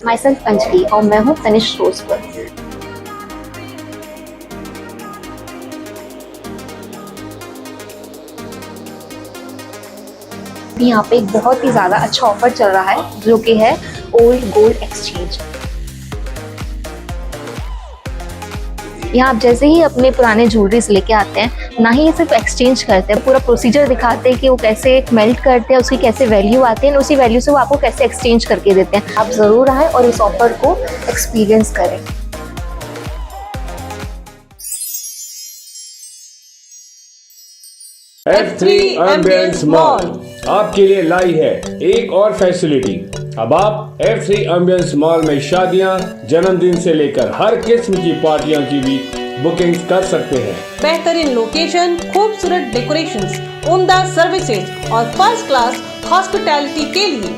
My self Anjali और मैं हूँ तनिष्क रोज पर। यहाँ पे एक बहुत ही ज़्यादा अच्छा ऑफर चल रहा है जो कि है ओल्ड गोल्ड एक्सचेंज। यहाँ आप जैसे ही अपने पुराने ज्वेलरीज लेके आते हैं, ना ही ये सिर्फ एक्सचेंज करते हैं, पूरा प्रोसीजर दिखाते हैं कि वो कैसे मेल्ट करते हैं, उसकी कैसे वैल्यू आती है, उसी वैल्यू से वो आपको कैसे एक्सचेंज करके देते हैं। आप ज़रूर आएँ और इस ऑफर को एक्सपीरियंस करें। F3 एम्बियंस मॉल आपके लिए लाई है एक और फैसिलिटी। अब आप F3 एम्बियंस मॉल में शादियां, जन्मदिन से लेकर हर किस्म की पार्टियों की भी बुकिंग कर सकते हैं। बेहतरीन लोकेशन, खूबसूरत डेकोरेशंस, उम्दा सर्विसेज और फर्स्ट क्लास हॉस्पिटैलिटी के लिए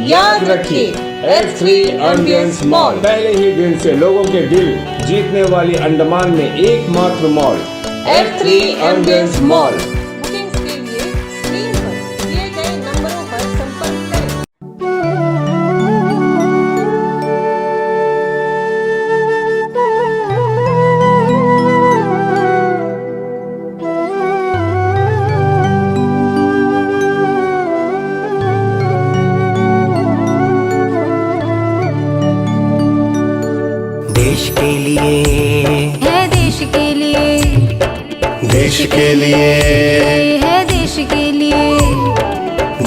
याद रखिए F3 एम्बियंस मॉल। पहले ही दिन से लोगों के दिल जीतने वाली अंडमान में एकमात्र mall F3 ambience mall. Bookings के लिए स्क्रीन पर दिए गए नंबरों पर संपर्क करें। देश के लिए है, देश के लिए, देश के लिए है, देश के लिए,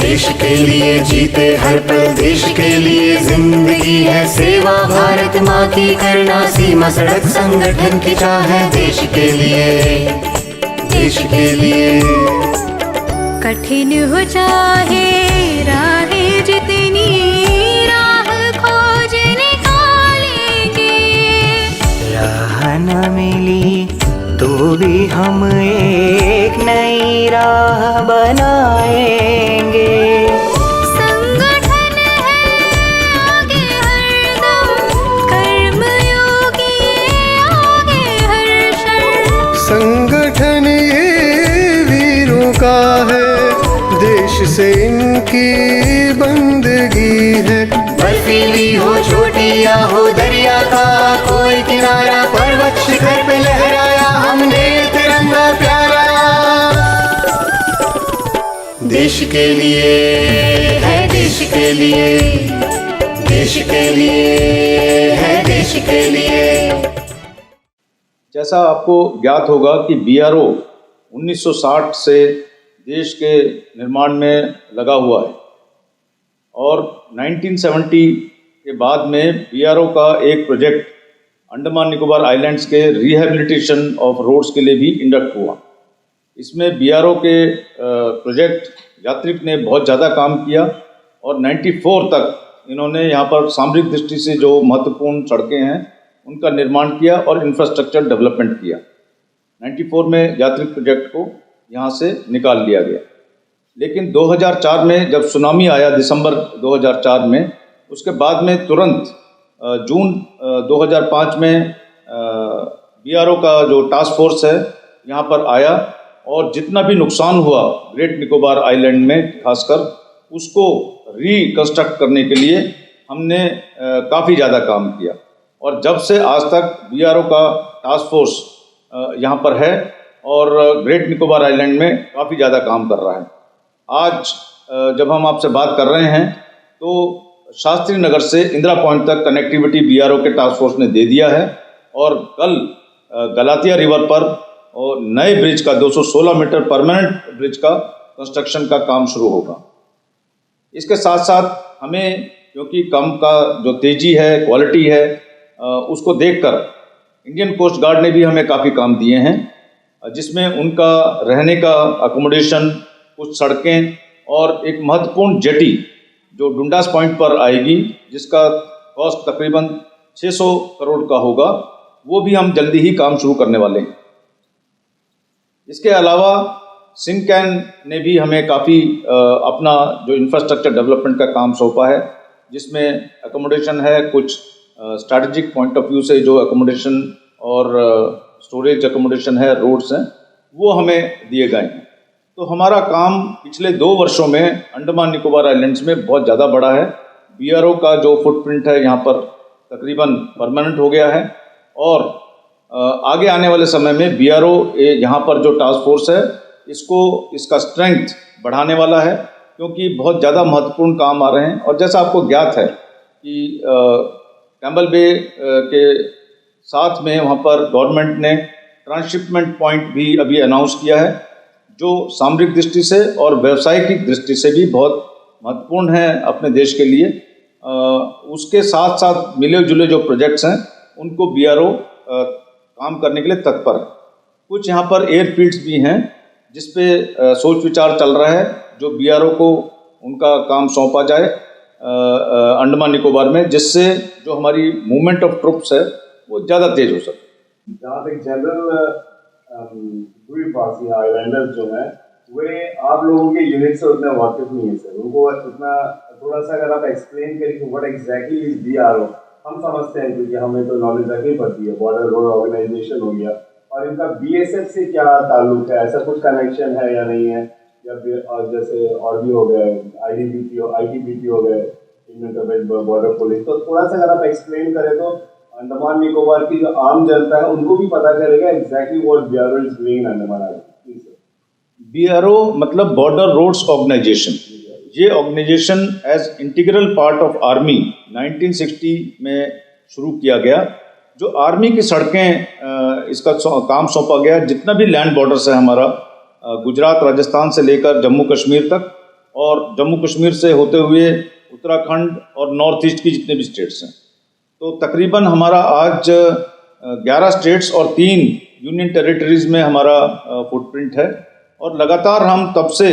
देश के लिए जीते हर पल, देश के लिए जिंदगी है सेवा। भारत माँ की करना सीमा सड़क संगठन की चाह है। देश के लिए, देश के लिए कठिन हो चाहे राहें जितनी, राह खोज निकालेंगे। राह न मिली तो भी हम एक नई राह बनाएंगे। संगठन है आगे हरदम, कर्मयोगी आगे हर क्षण। संगठन ये वीरों का है, देश से इनकी बंदगी है। बर्फीली हो चोटी या हो दरिया का कोई किनारा, पर्वत शिखर पे लहराया हमने तिरंगा प्यारा। देश के लिए है, देश के लिए, देश के लिए है, देश के लिए। जैसा आपको ज्ञात होगा कि BRO 1960 से देश के निर्माण में लगा हुआ है और 1970 के बाद में BRO का एक प्रोजेक्ट अंडमान निकोबार आइलैंड्स के रिहेबिलिटेशन ऑफ रोड्स के लिए भी इंडक्ट हुआ। इसमें BRO के प्रोजेक्ट यात्रिक ने बहुत ज़्यादा काम किया और 94 तक इन्होंने यहाँ पर सामरिक दृष्टि से जो महत्वपूर्ण सड़कें हैं उनका निर्माण किया और इंफ्रास्ट्रक्चर डेवलपमेंट किया। 94 में यात्रिक प्रोजेक्ट को यहाँ से निकाल लिया गया। लेकिन 2004 में जब सुनामी आया, दिसंबर 2004 में, उसके बाद में तुरंत जून 2005 में BRO का जो टास्क फोर्स है यहाँ पर आया और जितना भी नुकसान हुआ ग्रेट निकोबार आइलैंड में खासकर, उसको रिकंस्ट्रक्ट करने के लिए हमने काफ़ी ज़्यादा काम किया। और जब से आज तक BRO का टास्क फोर्स यहाँ पर है और ग्रेट निकोबार आइलैंड में काफ़ी ज़्यादा काम कर रहा है। आज जब हम आपसे बात कर रहे हैं तो शास्त्री नगर से इंदिरा पॉइंट तक कनेक्टिविटी BRO के टास्क फोर्स ने दे दिया है और कल गलातिया रिवर पर और नए ब्रिज का 216 मीटर परमानेंट ब्रिज का कंस्ट्रक्शन का काम शुरू होगा। इसके साथ साथ हमें, क्योंकि काम का जो तेज़ी है, क्वालिटी है, उसको देखकर इंडियन कोस्ट गार्ड ने भी हमें काफ़ी काम दिए हैं, जिसमें उनका रहने का अकोमोडेशन, कुछ सड़कें और एक महत्वपूर्ण जेटी जो डुंडास पॉइंट पर आएगी, जिसका कॉस्ट तकरीबन 600 करोड़ का होगा, वो भी हम जल्दी ही काम शुरू करने वाले हैं। इसके अलावा सिंकैन ने भी हमें काफ़ी अपना जो इंफ्रास्ट्रक्चर डेवलपमेंट का काम सौंपा है, जिसमें अकोमोडेशन है, कुछ स्ट्रैटेजिक पॉइंट ऑफ व्यू से जो अकोमोडेशन और स्टोरेज अकोमोडेशन है, रोड्स हैं, वो हमें दिए गए हैं। तो हमारा काम पिछले 2 वर्षों में अंडमान निकोबार आइलैंड्स में बहुत ज़्यादा बढ़ा है, बीआरओ का जो फुटप्रिंट है यहाँ पर तकरीबन परमानेंट हो गया है। और आगे आने वाले समय में बीआरओ यहाँ पर जो टास्क फोर्स है इसका स्ट्रेंथ बढ़ाने वाला है, क्योंकि बहुत ज़्यादा महत्वपूर्ण काम आ रहे हैं। और जैसा आपको ज्ञात है कि कैम्बल बे के साथ में वहाँ पर गवर्नमेंट ने ट्रांसशिपमेंट पॉइंट भी अभी अनाउंस किया है, जो सामरिक दृष्टि से और व्यावसायिक दृष्टि से भी बहुत महत्वपूर्ण है अपने देश के लिए। उसके साथ साथ मिले जुले जो प्रोजेक्ट्स हैं उनको बीआरओ काम करने के लिए तत्पर है। कुछ यहाँ पर एयरफील्ड्स भी हैं जिस पे सोच विचार चल रहा है, जो बीआरओ को उनका काम सौंपा जाए अंडमान निकोबार में, जिससे जो हमारी मूवमेंट ऑफ ट्रुप्स है वो ज़्यादा तेज हो सके। जहाँ तक जनरल द्वीपवासी आइलैंडर्स जो हैं वे आप लोगों के यूनिट से उतना वाकिफ नहीं है सर, उनको उतना थोड़ा सा अगर आप एक्सप्लेन करें कि व्हाट एग्जैक्टली इज बीआरओ। हम समझते हैं क्योंकि हमें तो नॉलेज रखनी पड़ती है, बॉर्डर रोड ऑर्गेनाइजेशन हो गया, और इनका बीएसएफ से क्या ताल्लुक है, ऐसा कुछ कनेक्शन है या नहीं है, या फिर और जैसे और भी हो गए आईटीबीपी हो गए, बॉर्डर पुलिस। तो थोड़ा सा अगर आप एक्सप्लेन करें तो अंडमान निकोबार की जो आम जनता है उनको भी पता चलेगा exactly what BRO is doing in Andaman island. BRO मतलब बॉर्डर रोड्स ऑर्गेनाइजेशन। ये organisation as integral part of army 1960 में शुरू किया गया। जो आर्मी की सड़कें इसका काम सौंपा गया, जितना भी लैंड बॉर्डर्स है हमारा गुजरात राजस्थान से लेकर जम्मू कश्मीर तक, और जम्मू कश्मीर से होते हुए उत्तराखंड और नॉर्थ ईस्ट की जितने भी स्टेट्स हैं, तो तकरीबन हमारा आज 11 स्टेट्स और 3 यूनियन टेरिटरीज़ में हमारा फुटप्रिंट है। और लगातार हम तब से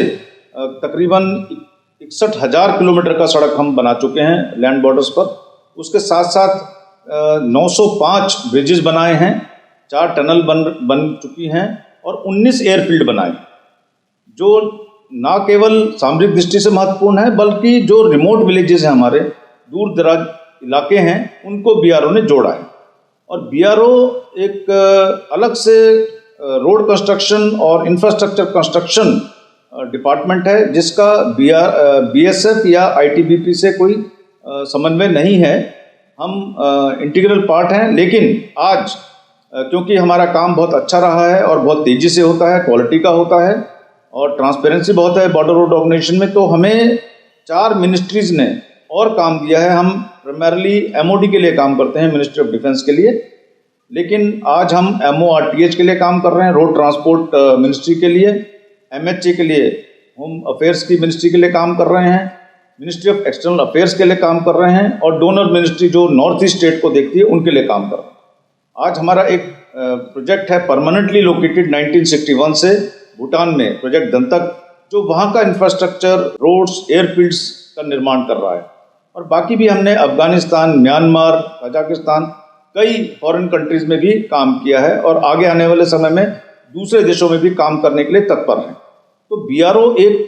तकरीबन 61,000 किलोमीटर का सड़क हम बना चुके हैं लैंड बॉर्डर्स पर। उसके साथ साथ 905 ब्रिजेस बनाए हैं, 4 टनल बन चुकी हैं और 19 एयरफील्ड बनाए, जो ना केवल सामरिक दृष्टि से महत्वपूर्ण है बल्कि जो रिमोट विलेजेस हैं, हमारे दूर दराज इलाके हैं, उनको बीआरओ ने जोड़ा है। और बीआरओ एक अलग से रोड कंस्ट्रक्शन और इंफ्रास्ट्रक्चर कंस्ट्रक्शन डिपार्टमेंट है, जिसका बीएसएफ या आईटीबीपी से कोई समन्वय नहीं है। हम इंटीग्रल पार्ट हैं, लेकिन आज क्योंकि हमारा काम बहुत अच्छा रहा है और बहुत तेज़ी से होता है, क्वालिटी का होता है और ट्रांसपेरेंसी बहुत है बॉर्डर रोड ऑर्गेनाइजेशन में, तो हमें 4 मिनिस्ट्रीज़ ने और काम दिया है। हम प्राइमरली एमओडी के लिए काम करते हैं, मिनिस्ट्री ऑफ डिफेंस के लिए, लेकिन आज हम एमओआरटीएच के लिए काम कर रहे हैं, रोड ट्रांसपोर्ट मिनिस्ट्री के लिए, एमएचए के लिए, होम अफेयर्स की मिनिस्ट्री के लिए काम कर रहे हैं, मिनिस्ट्री ऑफ एक्सटर्नल अफेयर्स के लिए काम कर रहे हैं, और डोनर मिनिस्ट्री जो नॉर्थ ईस्ट स्टेट को देखती है उनके लिए काम कर रहे हैं। आज हमारा एक प्रोजेक्ट है परमानेंटली लोकेटेड 1961 से भूटान में, प्रोजेक्ट दंतक, जो वहाँ का इंफ्रास्ट्रक्चर, रोड्स, एयरफील्ड्स का निर्माण कर रहा है। और बाकी भी हमने अफगानिस्तान, म्यांमार, कजाकिस्तान, कई फॉरेन कंट्रीज़ में भी काम किया है और आगे आने वाले समय में दूसरे देशों में भी काम करने के लिए तत्पर हैं। तो बीआरओ एक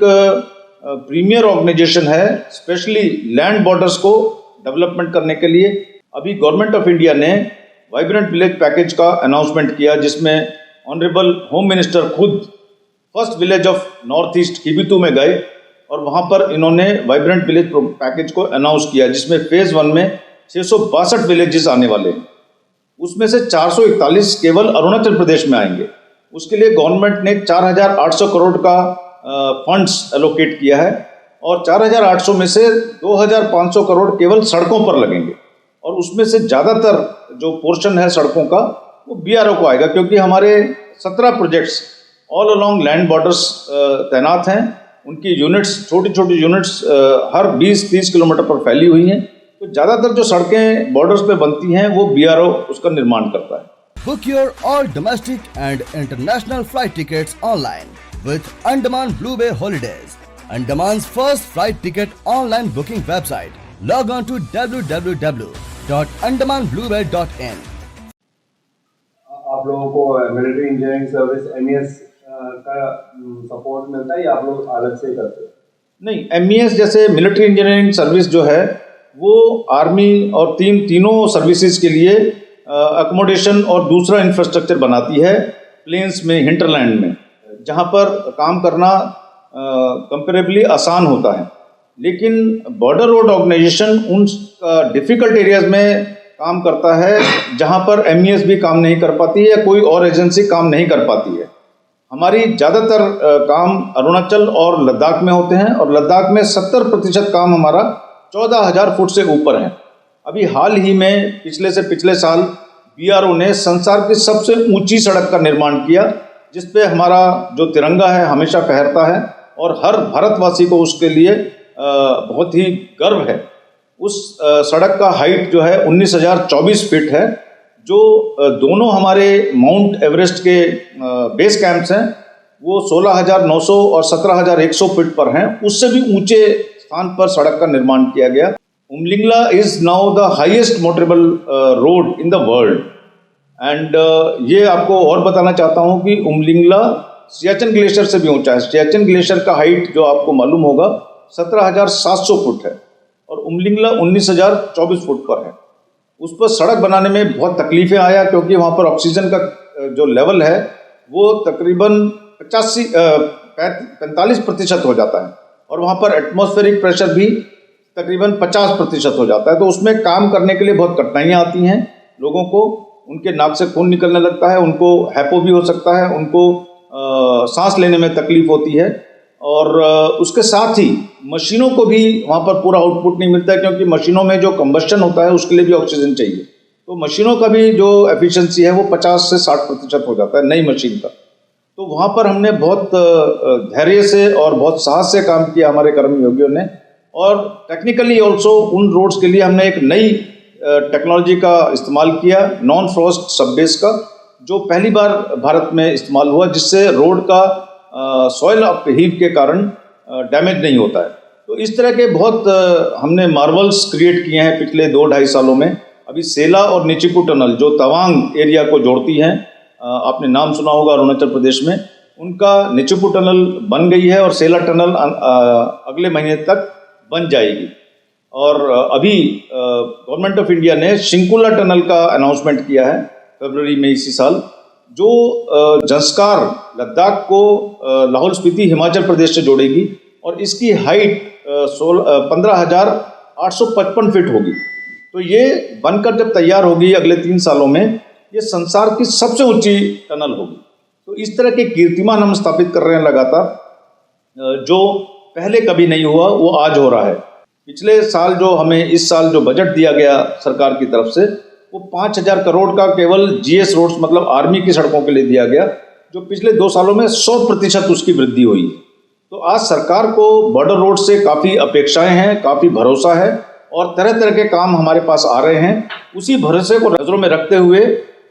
प्रीमियर ऑर्गेनाइजेशन है, स्पेशली लैंड बॉर्डर्स को डेवलपमेंट करने के लिए। अभी गवर्नमेंट ऑफ इंडिया ने वाइब्रेंट विलेज पैकेज का अनाउंसमेंट किया, जिसमें ऑनरेबल होम मिनिस्टर खुद first village of north east Kibithu में गए और वहाँ पर इन्होंने वाइब्रेंट विलेज पैकेज को अनाउंस किया, जिसमें फेज़ 1 में 662 विलेजेस आने वाले हैं। उसमें से 441 केवल अरुणाचल प्रदेश में आएंगे। उसके लिए गवर्नमेंट ने 4,800 करोड़ का फंड्स एलोकेट किया है, और 4,800 में से 2,500 करोड़ केवल सड़कों पर लगेंगे, और उसमें से ज़्यादातर जो पोर्शन है सड़कों का वो बीआरओ को आएगा, क्योंकि हमारे 17 projects all along land borders तैनात हैं। उनकी यूनिट्स, छोटी छोटी यूनिट्स हर 20-30 किलोमीटर पर फैली हुई हैं, तो ज़्यादातर जो सड़कें बॉर्डर्स पे बनती हैं वो बीआरओ उसका निर्माण करता है। Book your all domestic and international flight tickets online with Andaman Blue Bay Holidays, Andaman's first flight ticket online booking website. Log on to www.andamanbluebay.in. आप लोगों को मिलिट्री इंजीनियरिंग सर्विस MES का सपोर्ट मिलता है या आप लोग अलग से करते हैं? नहीं, MES जैसे मिलिट्री इंजीनियरिंग सर्विस जो है वो आर्मी और तीनों सर्विसेज के लिए अकोमोडेशन और दूसरा इंफ्रास्ट्रक्चर बनाती है प्लेन्स में, हिंटरलैंड में, जहाँ पर काम करना कंपेरेबली आसान होता है। लेकिन बॉर्डर रोड ऑर्गेनाइजेशन उन डिफ़िकल्ट एरियाज़ में काम करता है जहां पर MES भी काम नहीं कर पाती है या कोई और एजेंसी काम नहीं कर पाती है। हमारी ज़्यादातर काम अरुणाचल और लद्दाख में होते हैं और लद्दाख में 70% काम हमारा 14,000 फुट से ऊपर है। अभी हाल ही में पिछले साल BRO ने संसार की सबसे ऊंची सड़क का निर्माण किया, जिस पे हमारा जो तिरंगा है हमेशा फहरता है और हर भारतवासी को उसके लिए बहुत ही गर्व है। उस सड़क का हाइट जो है 19,024 फीट है, जो दोनों हमारे माउंट एवरेस्ट के बेस कैंप्स हैं वो 16,900 और 17,100 फीट पर हैं। उससे भी ऊंचे स्थान पर सड़क का निर्माण किया गया। Umling La is now the highest motorable road in the world and ये आपको और बताना चाहता हूँ कि उमलिंगला सियाचिन ग्लेशियर से भी ऊंचा है। सियाचिन ग्लेशियर का हाइट जो आपको मालूम होगा 17,700 फुट है और उमलिंगला 19,024 फुट पर है। उस पर सड़क बनाने में बहुत तकलीफें आया क्योंकि वहाँ पर ऑक्सीजन का जो लेवल है वो तकरीबन 45% हो जाता है और वहाँ पर एटमॉस्फेरिक प्रेशर भी तकरीबन 50% हो जाता है। तो उसमें काम करने के लिए बहुत कठिनाइयाँ आती हैं लोगों को। उनके नाक से खून निकलने लगता है, उनको हैपो भी हो सकता है, उनको सांस लेने में तकलीफ होती है और उसके साथ ही मशीनों को भी वहाँ पर पूरा आउटपुट नहीं मिलता है क्योंकि मशीनों में जो कंबस्शन होता है उसके लिए भी ऑक्सीजन चाहिए। तो मशीनों का भी जो एफिशिएंसी है वो 50 से 60% हो जाता है नई मशीन का। तो वहाँ पर हमने बहुत धैर्य से और बहुत साहस से काम किया हमारे कर्मयोगियों ने और टेक्निकली ऑल्सो उन रोड्स के लिए हमने एक नई टेक्नोलॉजी का इस्तेमाल किया, नॉन फ्रॉस्ट सब बेस का, जो पहली बार भारत में इस्तेमाल हुआ, जिससे रोड का सॉइल अपहीव के कारण डैमेज नहीं होता है। तो इस तरह के बहुत हमने मार्वल्स क्रिएट किए हैं पिछले 2-2.5 सालों में। अभी सेला और निचिपू टनल जो तवांग एरिया को जोड़ती हैं, आपने नाम सुना होगा अरुणाचल प्रदेश में, उनका निचिपू टनल बन गई है और सेला टनल अगले महीने तक बन जाएगी। और अभी गवर्नमेंट ऑफ इंडिया ने शिंकुला टनल का अनाउंसमेंट किया है फरवरी में इसी साल, जो जंस्कार लद्दाख को लाहौल स्पीति हिमाचल प्रदेश से जोड़ेगी और इसकी हाइट 15,855 फीट होगी। तो ये बनकर जब तैयार होगी अगले 3 सालों में, ये संसार की सबसे ऊंची टनल होगी। तो इस तरह के कीर्तिमान हम स्थापित कर रहे हैं लगातार, जो पहले कभी नहीं हुआ वो आज हो रहा है। पिछले साल जो हमें इस साल जो बजट दिया गया सरकार की तरफ से, वो 5,000 करोड़ का केवल GS रोड्स मतलब आर्मी की सड़कों के लिए दिया गया, जो पिछले 2 सालों में 100% उसकी वृद्धि हुई। तो आज सरकार को बॉर्डर रोड से काफ़ी अपेक्षाएं हैं, काफ़ी भरोसा है और तरह तरह के काम हमारे पास आ रहे हैं। उसी भरोसे को नज़रों में रखते हुए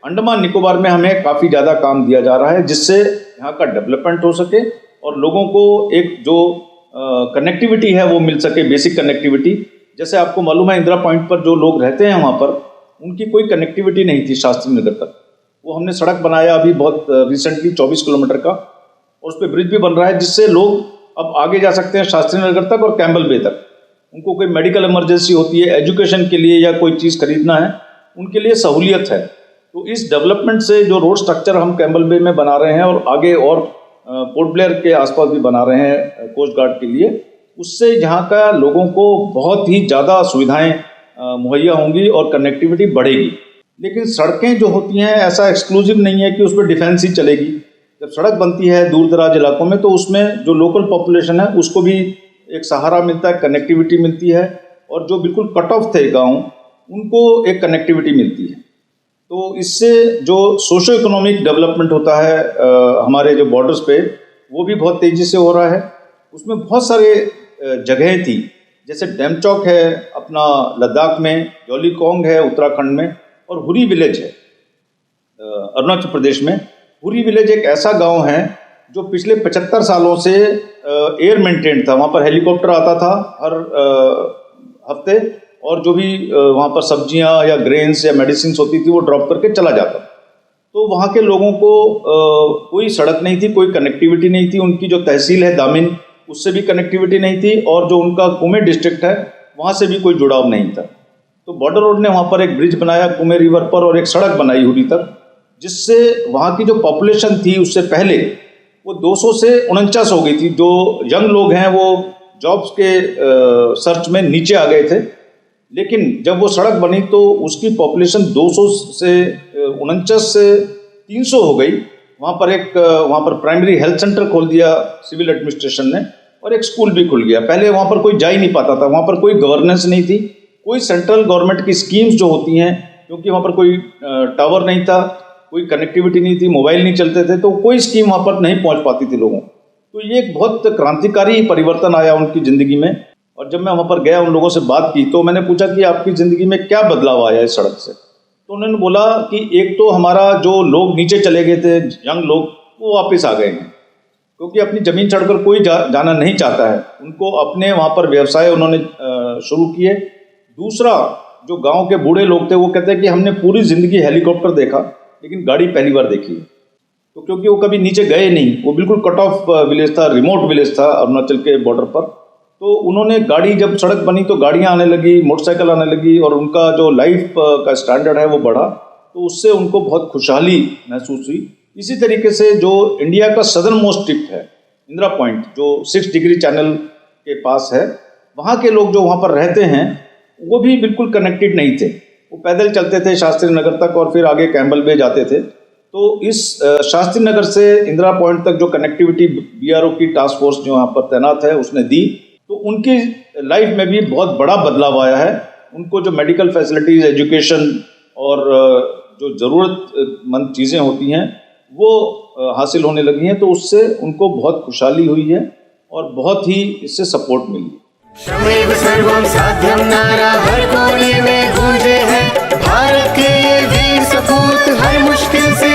अंडमान निकोबार में हमें काफ़ी ज़्यादा काम दिया जा रहा है, जिससे यहाँ का डेवलपमेंट हो सके और लोगों को एक जो कनेक्टिविटी है वो मिल सके, बेसिक कनेक्टिविटी। जैसे आपको मालूम है इंदिरा पॉइंट पर जो लोग रहते हैं वहाँ पर, उनकी कोई कनेक्टिविटी नहीं थी शास्त्री नगर तक। वो हमने सड़क बनाया अभी बहुत रिसेंटली 24 किलोमीटर का, और उस पर ब्रिज भी बन रहा है, जिससे लोग अब आगे जा सकते हैं शास्त्री नगर तक और कैम्बल बे तक। उनको कोई मेडिकल इमरजेंसी होती है, एजुकेशन के लिए या कोई चीज़ खरीदना है, उनके लिए सहूलियत है। तो इस डेवलपमेंट से जो रोड स्ट्रक्चर हम कैम्बल बे में बना रहे हैं और आगे और पोर्ट ब्लेयर के आसपास भी बना रहे हैं कोस्ट गार्ड के लिए, उससे यहाँ का लोगों को बहुत ही ज़्यादा सुविधाएं मुहैया होंगी और कनेक्टिविटी बढ़ेगी। लेकिन सड़कें जो होती हैं ऐसा एक्सक्लूसिव नहीं है कि उस पर डिफेंस ही चलेगी। जब सड़क बनती है दूर दराज इलाकों में, तो उसमें जो लोकल पॉपुलेशन है उसको भी एक सहारा मिलता है, कनेक्टिविटी मिलती है, और जो बिल्कुल कट ऑफ थे गाँव, उनको एक कनेक्टिविटी मिलती है। तो इससे जो सोशो इकोनॉमिक डेवलपमेंट होता है हमारे जो बॉर्डर्स पे, वो भी बहुत तेज़ी से हो रहा है। उसमें बहुत सारे जगहें थी, जैसे डेमचौक है अपना लद्दाख में, जौलीकोंग है उत्तराखंड में, और हुरी विलेज है अरुणाचल प्रदेश में। हुरी विलेज एक ऐसा गांव है जो पिछले 75 सालों से एयर मेंटेन था। वहाँ पर हेलीकॉप्टर आता था हर हफ्ते, और जो भी वहाँ पर सब्जियाँ या ग्रेन्स या मेडिसिन होती थी वो ड्रॉप करके चला जाता। तो वहाँ के लोगों को कोई सड़क नहीं थी, कोई कनेक्टिविटी नहीं थी। उनकी जो तहसील है दामिन, उससे भी कनेक्टिविटी नहीं थी, और जो उनका कुमे डिस्ट्रिक्ट है वहाँ से भी कोई जुड़ाव नहीं था। तो बॉर्डर रोड ने वहाँ पर एक ब्रिज बनाया कुमे रिवर पर, और एक सड़क बनाई हुरी तक, जिससे वहाँ की जो पॉपुलेशन थी उससे पहले वो 200 से 49 हो गई थी। जो यंग लोग हैं वो जॉब्स के सर्च में नीचे आ गए थे। लेकिन जब वो सड़क बनी तो उसकी पॉपुलेशन 200 से 49 से 300 हो गई। वहाँ पर प्राइमरी हेल्थ सेंटर खोल दिया सिविल एडमिनिस्ट्रेशन ने, और एक स्कूल भी खुल गया। पहले वहाँ पर कोई जा ही नहीं पाता था, वहाँ पर कोई गवर्नेंस नहीं थी, कोई सेंट्रल गवर्नमेंट की स्कीम्स जो होती हैं, क्योंकि वहाँ पर कोई टावर नहीं था, कोई कनेक्टिविटी नहीं थी, मोबाइल नहीं चलते थे, तो कोई स्कीम वहाँ पर नहीं पहुँच पाती थी लोगों। तो ये एक बहुत क्रांतिकारी परिवर्तन आया उनकी ज़िंदगी में। और जब मैं वहाँ पर गया, उन लोगों से बात की, तो मैंने पूछा कि आपकी ज़िंदगी में क्या बदलाव आया इस सड़क से। तो उन्होंने बोला कि एक तो हमारा जो लोग नीचे चले गए थे, यंग लोग, वो वापस आ गए हैं, क्योंकि अपनी ज़मीन छोड़कर कोई जाना नहीं चाहता है। उनको अपने वहाँ पर व्यवसाय उन्होंने शुरू किए। दूसरा, जो गांव के बूढ़े लोग थे, वो कहते हैं कि हमने पूरी ज़िंदगी हेलीकॉप्टर देखा, लेकिन गाड़ी पहली बार देखी है। तो क्योंकि वो कभी नीचे गए नहीं, वो बिल्कुल कट ऑफ विलेज था, रिमोट विलेज था अरुणाचल के बॉर्डर पर। तो उन्होंने गाड़ी, जब सड़क बनी तो गाड़ियाँ आने लगी, मोटरसाइकिल आने लगी, और उनका जो लाइफ का स्टैंडर्ड है वो बढ़ा। तो उससे उनको बहुत खुशहाली महसूस हुई। इसी तरीके से जो इंडिया का सदर्न मोस्ट टिप है, इंदिरा पॉइंट, जो 6 डिग्री चैनल के पास है, वहाँ के लोग जो वहाँ पर रहते हैं वो भी बिल्कुल कनेक्टेड नहीं थे। वो पैदल चलते थे शास्त्री नगर तक और फिर आगे कैम्बल बे जाते थे। तो इस शास्त्री नगर से इंदिरा पॉइंट तक जो कनेक्टिविटी BRO की टास्क फोर्स जो यहाँ पर तैनात है उसने दी, तो उनकी लाइफ में भी बहुत बड़ा बदलाव आया है। उनको जो मेडिकल फैसिलिटीज़, एजुकेशन और जो ज़रूरतमंद चीज़ें होती हैं वो हासिल होने लगी हैं। तो उससे उनको बहुत खुशहाली हुई है और बहुत ही इससे सपोर्ट मिली। श्रमेव सर्वं साध्यं नारा हर कोने में गूंजे हैं। भारत के ये वीर सपूत हर मुश्किल से